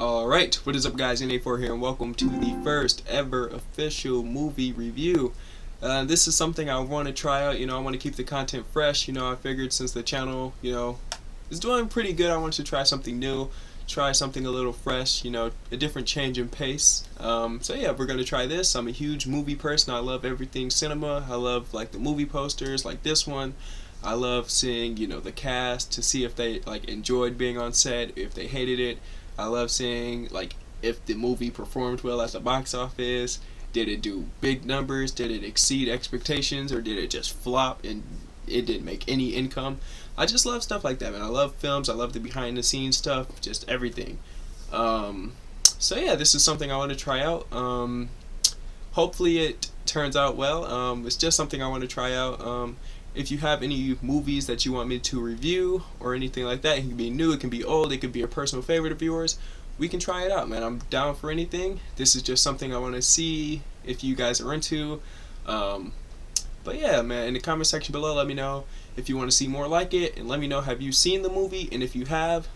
Alright, what is up guys, NA4 here and welcome to the first ever official movie review. This is something I want to try out, I want to keep the content fresh, I figured since the channel, is doing pretty good, I wanted to try something new, try something a little fresh, a different change in pace. So yeah, we're going to try this. I'm a huge movie person, I love everything cinema, I love like the movie posters like this one. I love seeing, the cast to see if they enjoyed being on set, if they hated it. I love seeing if the movie performed well at the box office. Did it do big numbers? Did it exceed expectations, or did it just flop and it didn't make any income? I just love stuff like that, man. I love films. I love the behind the scenes stuff, just everything. So yeah, this is something I want to try out. Hopefully it turns out well. It's just something I want to try out. If you have any movies that you want me to review or anything like that, it can be new, it can be old, it could be a personal favorite of yours, we can try it out, man. I'm down for anything. This is just something I want to see if you guys are into. But yeah, man, in the comment section below, let me know if you want to see more like it, and let me know, have you seen the movie, and if you have,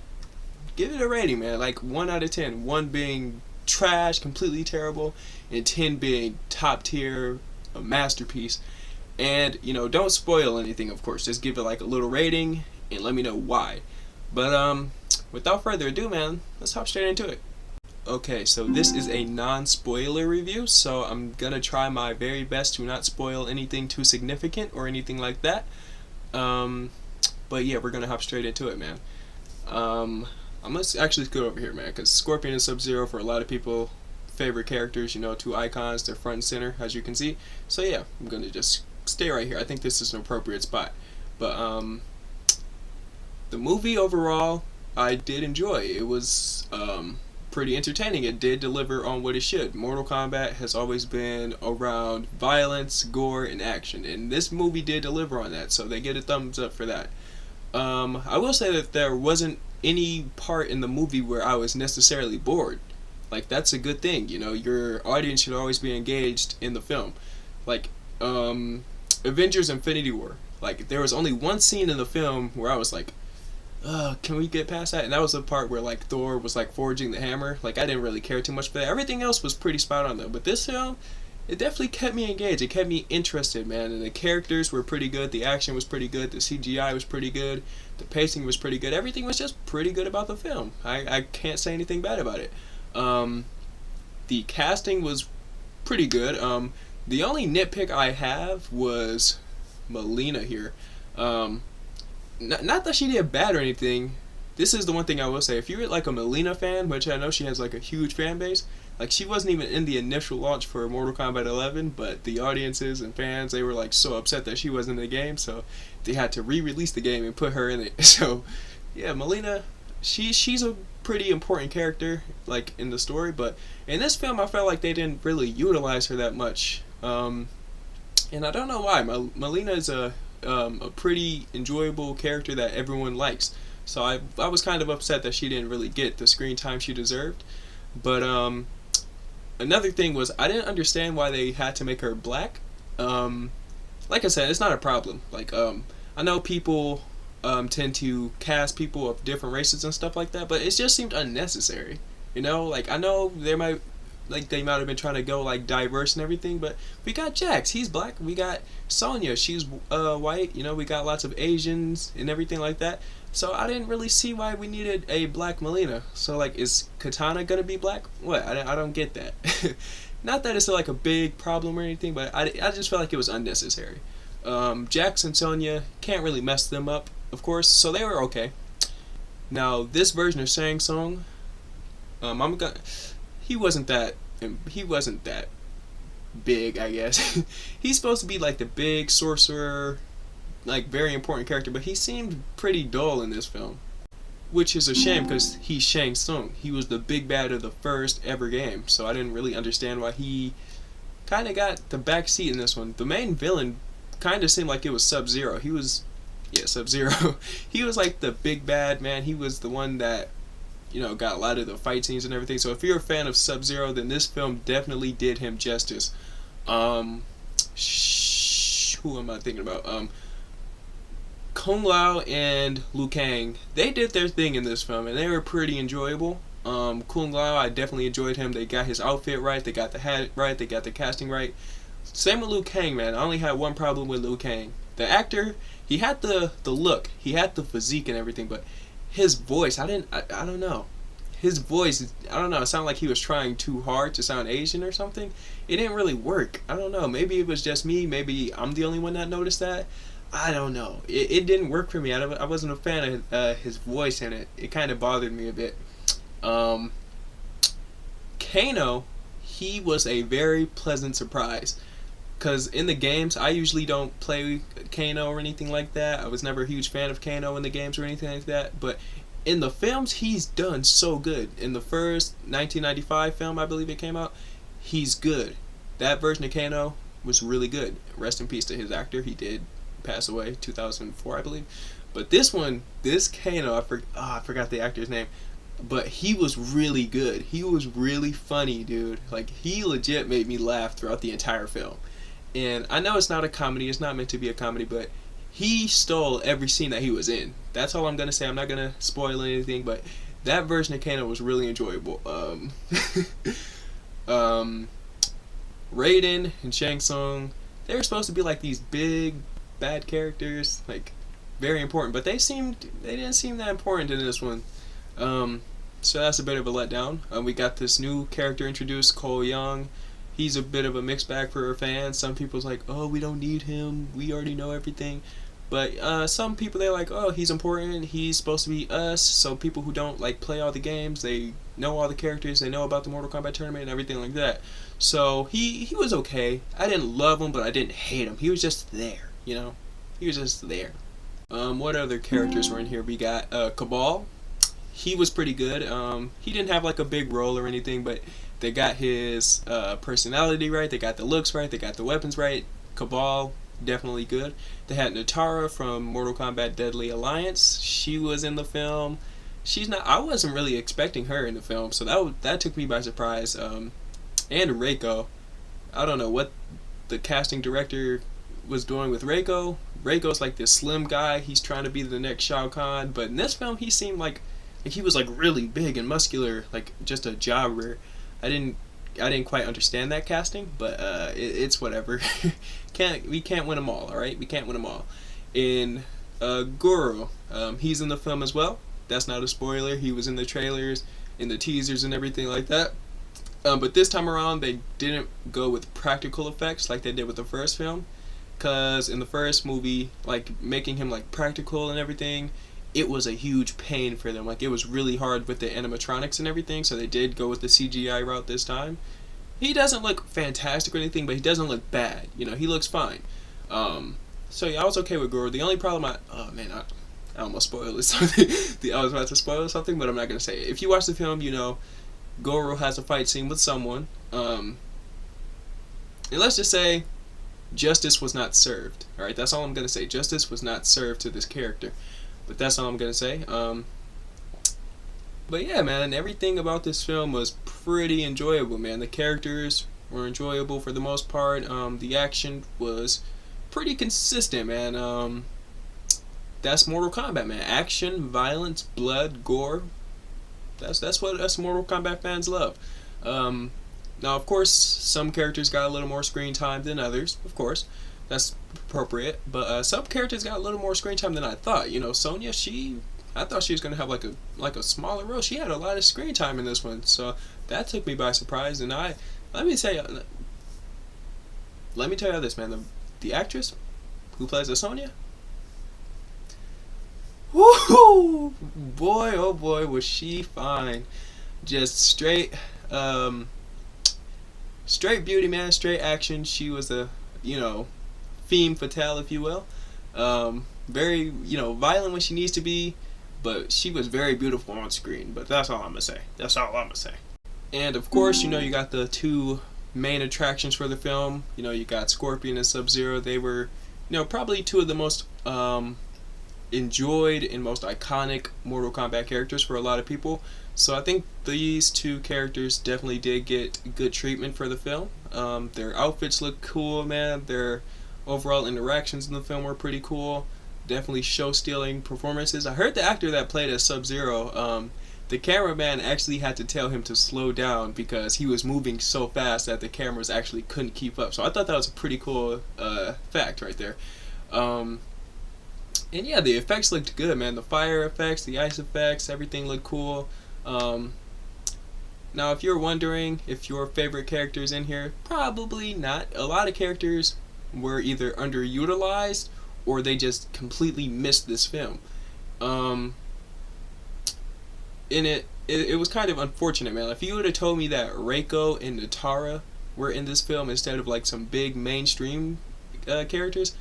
give it a rating, man, like 1 out of 10, 1 being trash, completely terrible, and 10 being top tier, a masterpiece. And don't spoil anything, of course, just give it like a little rating and let me know why. But without further ado, man, let's hop straight into it. Okay, so this is a non-spoiler review, so I'm gonna try my very best to not spoil anything too significant or anything like that. But yeah, we're gonna hop straight into it, man. I'm gonna actually go over here, man, because Scorpion and Sub-Zero, for a lot of people, favorite characters, 2 icons, they're front and center, as you can see. So yeah, I'm gonna just stay right here. I think this is an appropriate spot. But the movie overall, I did enjoy. It was pretty entertaining. It did deliver on what it should. Mortal Kombat has always been around violence, gore, and action, and this movie did deliver on that, so they get a thumbs up for that. I will say that there wasn't any part in the movie where I was necessarily bored. Like, that's a good thing, your audience should always be engaged in the film. Like, Avengers Infinity War. Like, there was only one scene in the film where I was like, can we get past that? And that was the part where Thor was forging the hammer. I didn't really care too much for that. Everything else was pretty spot on though. But this film, it definitely kept me engaged. It kept me interested, man. And the characters were pretty good. The action was pretty good. The CGI was pretty good. The pacing was pretty good. Everything was just pretty good about the film. I can't say anything bad about it. The casting was pretty good. The only nitpick I have was Melina here. Not that she did bad or anything. This is the one thing I will say. If you're a Melina fan, which I know she has a huge fan base, she wasn't even in the initial launch for Mortal Kombat 11, but the audiences and fans, they were so upset that she wasn't in the game, so they had to re-release the game and put her in it. So yeah, Melina, she's a pretty important character in the story, but in this film I felt like they didn't really utilize her that much. And I don't know why. Melina is a pretty enjoyable character that everyone likes. So I was kind of upset that she didn't really get the screen time she deserved. But another thing was, I didn't understand why they had to make her black. Like I said, it's not a problem. I know people tend to cast people of different races and stuff like that, but it just seemed unnecessary. I know they might have been trying to go diverse and everything, but we got Jax, he's black. We got Sonya, she's white. We got lots of Asians and everything like that. So I didn't really see why we needed a black Melina. So is Katana gonna be black? What? I don't get that. Not that it's a big problem or anything, but I just felt like it was unnecessary. Jax and Sonya, can't really mess them up, of course, so they were okay. Now this version of Shang Tsung, he wasn't that big, I guess. He's supposed to be the big sorcerer, very important character, but he seemed pretty dull in this film, which is a shame because he's Shang Tsung. He was the big bad of the first ever game, so I didn't really understand why he kind of got the back seat in this one. The main villain kind of seemed like it was Sub-Zero. Sub-Zero. He was the big bad, man. He was the one that got a lot of the fight scenes and everything. So if you're a fan of Sub-Zero, then this film definitely did him justice. Who am I thinking about? Lao and Liu Kang, they did their thing in this film, and they were pretty enjoyable. Kung Lao, I definitely enjoyed him. They got his outfit right, they got the hat right, they got the casting right. Same with Liu Kang, man. I only had one problem with Liu Kang. The actor, he had the look, he had the physique and everything, but his voice, I don't know. His voice, I don't know, it sounded like he was trying too hard to sound Asian or something. It didn't really work. I don't know. Maybe it was just me. Maybe I'm the only one that noticed that. I don't know. It didn't work for me. I wasn't a fan of his voice, and it kind of bothered me a bit. Kano, he was a very pleasant surprise. Because in the games, I usually don't play Kano or anything like that. I was never a huge fan of Kano in the games or anything like that. But in the films, he's done so good. In the first 1995 film, I believe it came out, he's good. That version of Kano was really good. Rest in peace to his actor. He did pass away 2004, I believe. But this one, this Kano, I forgot the actor's name. But he was really good. He was really funny, dude. Like, he legit made me laugh throughout the entire film. And I know it's not a comedy, it's not meant to be a comedy, but he stole every scene that he was in. That's all I'm going to say. I'm not going to spoil anything, but that version of Kano was really enjoyable. Raiden and Shang Tsung, they were supposed to be like these big, bad characters, like, very important, but they didn't seem that important in this one. So that's a bit of a letdown. We got this new character introduced, Cole Young. He's a bit of a mixed bag for our fans. Some people's like, oh, we don't need him. We already know everything. But some people, they're like, oh, he's important. He's supposed to be us. So people who don't like play all the games, they know all the characters. They know about the Mortal Kombat tournament and everything like that. So he was okay. I didn't love him, but I didn't hate him. He was just there, you know. He was just there. What other characters were in here? We got Cabal. He was pretty good. He didn't have like a big role or anything, but they got his personality right, they got the looks right, they got the weapons right. Cabal, definitely good. They had Natara from Mortal Kombat Deadly Alliance. She was in the film. I wasn't really expecting her in the film, so that took me by surprise. And Reiko. I don't know what the casting director was doing with Reiko. Reiko's like this slim guy. He's trying to be the next Shao Kahn, but in this film he seemed like he was like really big and muscular, like just a jobber. I didn't quite understand that casting, but it's whatever. We can't win them all right? We can't win them all. In Goro, he's in the film as well. That's not a spoiler. He was in the trailers, in the teasers and everything like that. But this time around, they didn't go with practical effects like they did with the first film. Because in the first movie, like making him like practical and everything, it was a huge pain for them. Like, it was really hard with the animatronics and everything, so they did go with the CGI route this time. He doesn't look fantastic or anything, but he doesn't look bad. You know, he looks fine. So yeah, I was okay with Goro. The only problem I almost spoiled something. I was about to spoil something, but I'm not going to say it. If you watch the film, you know, Goro has a fight scene with someone. And let's just say, justice was not served. Alright, that's all I'm going to say. Justice was not served to this character. But that's all I'm going to say. But yeah, man, everything about this film was pretty enjoyable, man. The characters were enjoyable for the most part. The action was pretty consistent, man. That's Mortal Kombat, man. Action, violence, blood, gore. That's what us Mortal Kombat fans love. Now, of course, some characters got a little more screen time than others, of course. That's appropriate, but some characters got a little more screen time than I thought. You know, Sonya, I thought she was gonna have like a smaller role. She had a lot of screen time in this one, so that took me by surprise. And let me tell you this, man. The actress who plays the Sonya, whoo, boy, oh boy, was she fine. Just straight beauty, man. Straight action. She was a, you know, femme fatale, if you will. Very, you know, violent when she needs to be, but she was very beautiful on screen. But that's all I'm gonna say. That's all I'm gonna say. And of course, you know, you got the two main attractions for the film. You know, you got Scorpion and Sub-Zero. They were, you know, probably two of the most enjoyed and most iconic Mortal Kombat characters for a lot of people. So I think these two characters definitely did get good treatment for the film. Their outfits look cool, man. Their overall interactions in the film were pretty cool. Definitely show-stealing performances. I heard the actor that played as Sub-Zero, the cameraman actually had to tell him to slow down because he was moving so fast that the cameras actually couldn't keep up. So I thought that was a pretty cool fact right there. And yeah, the effects looked good, man. The fire effects, the ice effects, everything looked cool. Now, if you're wondering if your favorite characters in here, probably not. A lot of characters were either underutilized or they just completely missed this film. In it was kind of unfortunate, man. If you would have told me that Reiko and Natara were in this film instead of like some big mainstream characters,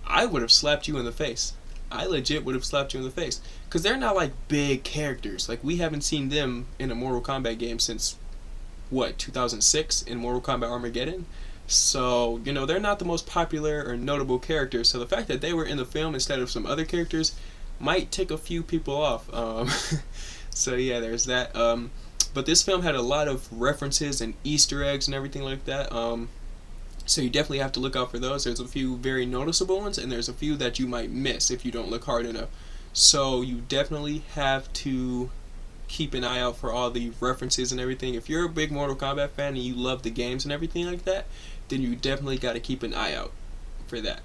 I would have slapped you in the face. I legit would have slapped you in the face. Because they're not like big characters. Like, we haven't seen them in a Mortal Kombat game since, what, 2006 in Mortal Kombat Armageddon? So, you know, they're not the most popular or notable characters. So the fact that they were in the film instead of some other characters might tick a few people off. So yeah, there's that. But this film had a lot of references and Easter eggs and everything like that. So you definitely have to look out for those. There's a few very noticeable ones, and there's a few that you might miss if you don't look hard enough. So you definitely have to keep an eye out for all the references and everything. If you're a big Mortal Kombat fan and you love the games and everything like that, then you definitely got to keep an eye out for that.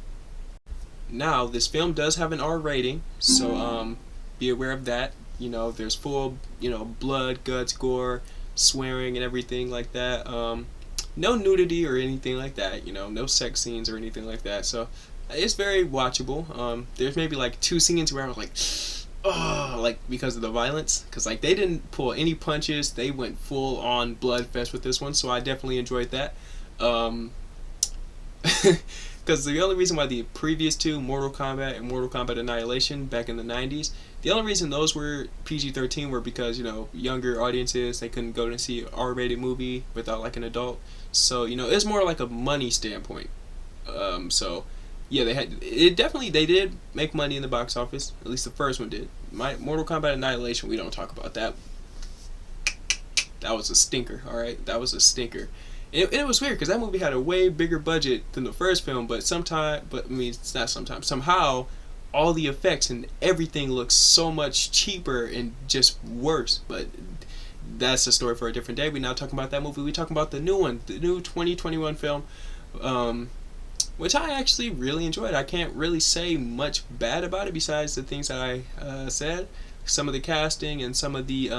Now, this film does have an R rating, so be aware of that. You know, there's full, blood, guts, gore, swearing, and everything like that. No nudity or anything like that, no sex scenes or anything like that. So it's very watchable. There's maybe like 2 scenes where I was like, oh, like because of the violence, because like they didn't pull any punches. They went full on blood fest with this one, so I definitely enjoyed that. Because the only reason why the previous 2, Mortal Kombat and Mortal Kombat Annihilation back in the 90s, the only reason those were PG-13 were because, younger audiences, they couldn't go to see an R-rated movie without like an adult. So, it's more like a money standpoint. So, yeah, they did make money in the box office. At least the first one did. Mortal Kombat Annihilation, we don't talk about that. That was a stinker, alright? That was a stinker. It was weird because that movie had a way bigger budget than the first film, but it's not sometimes. Somehow, all the effects and everything looks so much cheaper and just worse. But that's a story for a different day. We're not talking about that movie. We're talking about the new one, the new 2021 film, which I actually really enjoyed. I can't really say much bad about it besides the things that I said. Some of the casting and some of the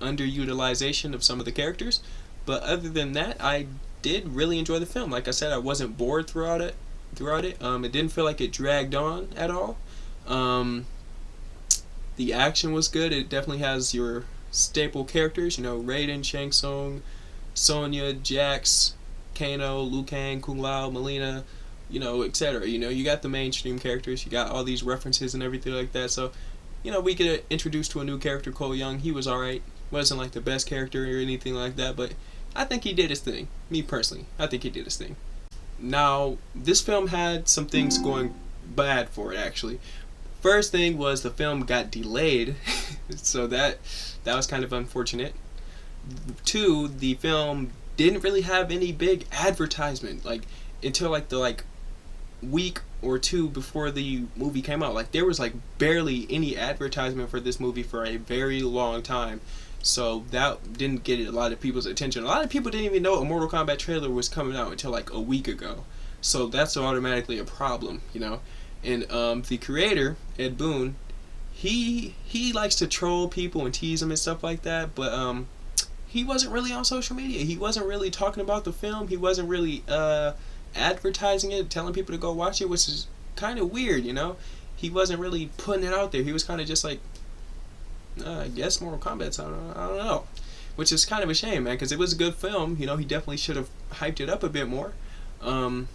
underutilization of some of the characters. But other than that, I did really enjoy the film. Like I said, I wasn't bored throughout it. It didn't feel like it dragged on at all. The action was good. It definitely has your staple characters, Raiden, Shang Tsung, Sonya, Jax, Kano, Liu Kang, Kung Lao, Melina, etc. You got the mainstream characters. You got all these references and everything like that. So, we get introduced to a new character, Cole Young. He was alright. Wasn't like the best character or anything like that, but I think he did his thing. Me personally, I think he did his thing. Now, this film had some things going bad for it, actually. First thing was the film got delayed, so that was kind of unfortunate. 2, the film didn't really have any big advertisement, until the week or 2 before the movie came out. There was barely any advertisement for this movie for a very long time. So that didn't get a lot of people's attention. A lot of people didn't even know a Mortal Kombat trailer was coming out until a week ago. So that's automatically a problem, And the creator, Ed Boon, he likes to troll people and tease them and stuff like that. But he wasn't really on social media. He wasn't really talking about the film. He wasn't really advertising it, telling people to go watch it, which is kind of weird, He wasn't really putting it out there. He was kind of just I guess Mortal Kombat's I don't know, which is kind of a shame, man, because it was a good film. He definitely should have hyped it up a bit more. But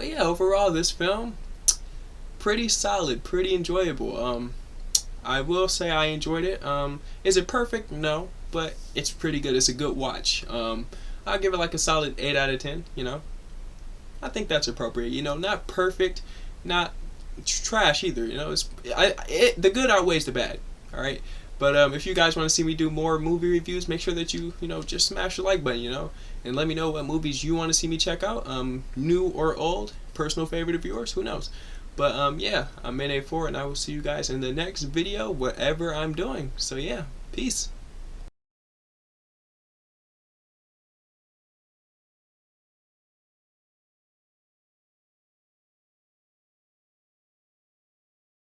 yeah, overall, this film pretty solid, pretty enjoyable. I will say I enjoyed it. Is it perfect? No, but it's pretty good. It's a good watch. I'll give it a solid 8 out of 10. I think that's appropriate. Not perfect, not trash either. The good outweighs the bad. Alright, but if you guys want to see me do more movie reviews, make sure that you just smash the like button, and let me know what movies you want to see me check out, new or old, personal favorite of yours, who knows. But yeah, I'm NA4, and I will see you guys in the next video, whatever I'm doing. So yeah, peace.